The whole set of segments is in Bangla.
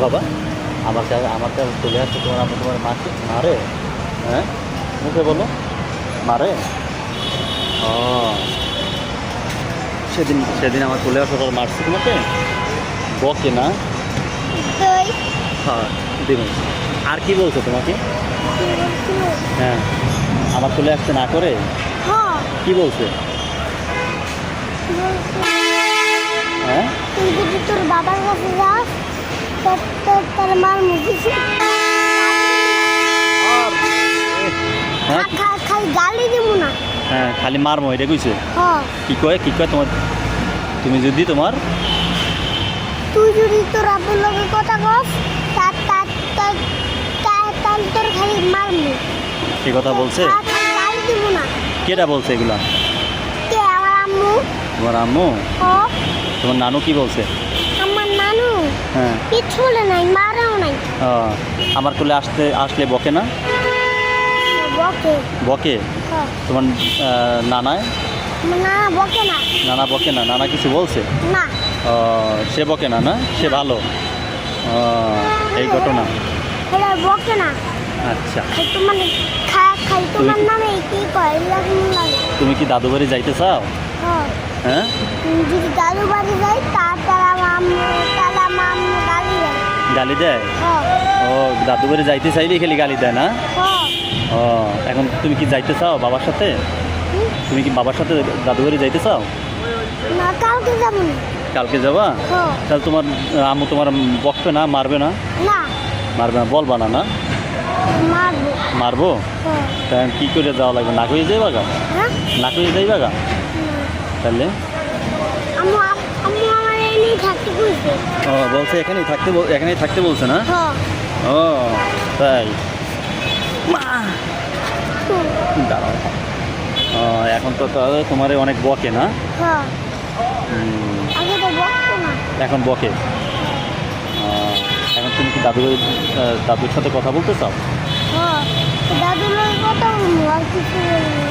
বাবা আমার কাছে চলে আসছে তোমার আম্মু তোমার মাকে মারে? হ্যাঁ, মুখে বলো মারে। ও, সেদিন সেদিন আমার চলে আসার পর মারছে তোমাকে? বকে না? হ্যাঁ দিন। আর কি বলছো তোমাকে? হ্যাঁ, আমার চলে আসতে না করে কি বলছে? হ্যাঁ, তুই যদি তোর বাবার কাছে যাস তার মার মুখে খালি গালি দিব না। হ্যাঁ, খালি মারমো এটা কইছে? হ্যাঁ। কি কয় তোমার? তুমি যদি তোমার তুই যদি তোর আব্বুর লগে কথা কস তার তোর খালি মারমু। কি কথা বলছে? গালি দিব না। কেটা বলছে এগুলা? কে? আমার আম্মু। তোমার আম্মু? হ্যাঁ। তোমার নানু কি বলছে? আমার নানু হ্যাঁ, কিচ্ছু বলে নাই, মারাও নাই। আমার কোলে আসলে বকে না? বকে। বকে? হ্যাঁ। তোমার নানায়? না, বকে না। নানা বকে না? নানা কিছু বলছে না? সে বকে না? না, সে ভালো। এই ঘটনা। বকে না। আচ্ছা, তোমার নামে কি কয় লাগে? তুমি কি দাদু বাড়ি যাইতে চাও? হ্যাঁ, যদি দাদু বাড়ি যাই তারা মাম্মু গালি দেয়। গালি দেয়? হ্যাঁ। ও, দাদু বাড়ি যাইতে চাইলেই খালি গালি দেয় না? হ্যাঁ। ও, এখন তুমি কি যাইতে চাও বাবার সাথে? তুমি কি বাবার সাথে দাদু বাড়ি যাইতে চাও? না, কালকে যাবো না। কালকে যাবা? হ্যাঁ। তাহলে তোমার আম্মু তোমার বকবে না? মারবে না? না, মারবে না, বলবা না? না মারবো। মারবো? হ্যাঁ। তাহলে কি করে যাওয়া লাগবে? না কইয়ে যাইবা গা? হ্যাঁ? না কইয়ে যাইবা গা? তাহলে আম্মু আমার এনেই থাকতে বলছে। ও, বলছে এখানেই থাকতে বলছে না? হ্যাঁ। ও তাই, দাঁড়াও। এখন তো তাহলে তোমারে অনেক বকে না? হ্যাঁ। আগে তো বকতো না। এখন বকে। এখন তুমি কি দাদুর সাথে কথা বলতে চাও? হ্যাঁ, দাদুর লগে কথা বলবো, আর কিছু বলবো না।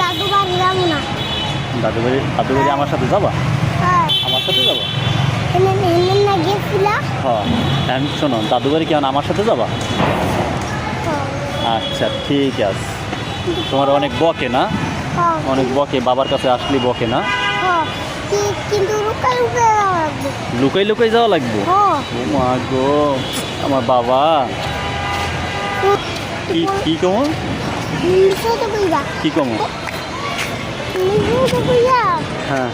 দাদু বাড়ি যাবো না। দাদু বাড়ি আমার সাথে যাবা? হ্যাঁ। আমার সাথে যাবা? না গেছিলা? হ্যাঁ, এখন শোনো, দাদু বাড়ি কেমন আমার সাথে যাবা? আচ্ছা ঠিক আছে। তোমার অনেক বকে না? অনেক বকে, বাবার কাছে আসলে বকে না? কিন্তু লুকাই লুকাই যাওয়া লাগবে। লুকাই যাওয়া লাগবে? ও মা গো, আমার বাবা। কি কমো? কি কমো? হ্যাঁ।